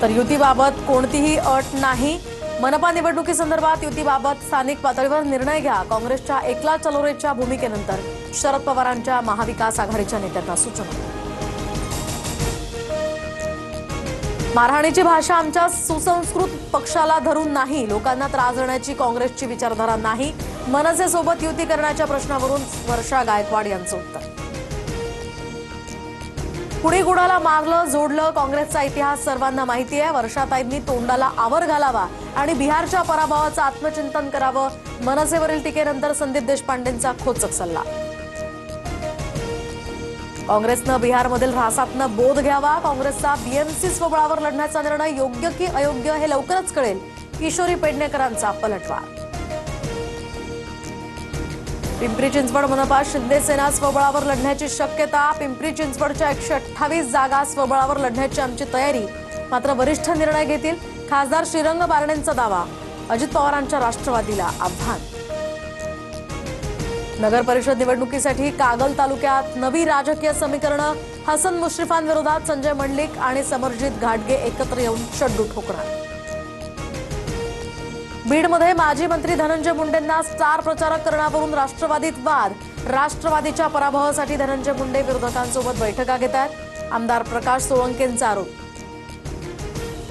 तर युतीबाबत कोणतीही अट नाही। मनपा निवडणुकीसंदर्भात युतीबाबत स्थानिक पातळीवर निर्णय घ्या। काँग्रेसच्या एकला चलोरेच्या भूमिकेनंतर शरद पवारांच्या महाविकास आघाडीच्या नेत्यांना सूचना। मारहाणीची भाषा आमच्या सुसंस्कृत पक्षाला धरून नाही, लोकांना त्रास देण्याची काँग्रेसची विचारधारा नाही। मनसेसोबत युती करण्याच्या प्रश्नावरून वर्षा गायकवाड यांचं उत्तर। कुणी कुणाला मारलं जोडलं, काँग्रेसचा इतिहास सर्वांना माहिती आहे। वर्षाताईंनी तोंडाला आवर घालावा आणि बिहारच्या पराभवाचं आत्मचिंतन करावं। मनसेवरील टीकेनंतर संदीप देशपांडेंचा खोचक सल्ला। काँग्रेसनं बिहारमधील ऱ्हासातनं बोध घ्यावा। काँग्रेसचा बीएमसी स्वबळावर लढण्याचा निर्णय योग्य की अयोग्य हे लवकरच कळेल। किशोरी पेडणेकरांचा पलटवार। पिंपरी चिंचवड मनपा शिंदे सेना स्वबळावर लढण्याची शक्यता। पिंपरी चिंचवडच्या 128 जागा स्वबळावर लढण्याची आमची तयारी, मात्र वरिष्ठ निर्णय घेतील। खासदार श्रीरंग बारणेंचा दावा। अजित पवारांच्या राष्ट्रवादीला आव्हान। नगर परिषद निवडणुकीसाठी कागल तालुक्यात नवी राजकीय समीकरणं। हसन मुश्रीफांविरोधात संजय मंडलिक आणि समरजित घाटगे एकत्र येऊन चड्डू ठोकणार। बीडमध्ये माजी मंत्री धनंजय मुंडेंना स्टार प्रचारक करण्यावरून राष्ट्रवादीत वाद। राष्ट्रवादीच्या पराभवासाठी धनंजय मुंडे विरोधकांसोबत बैठका घेत आहेत। आमदार प्रकाश सोळंकेंचा आरोप।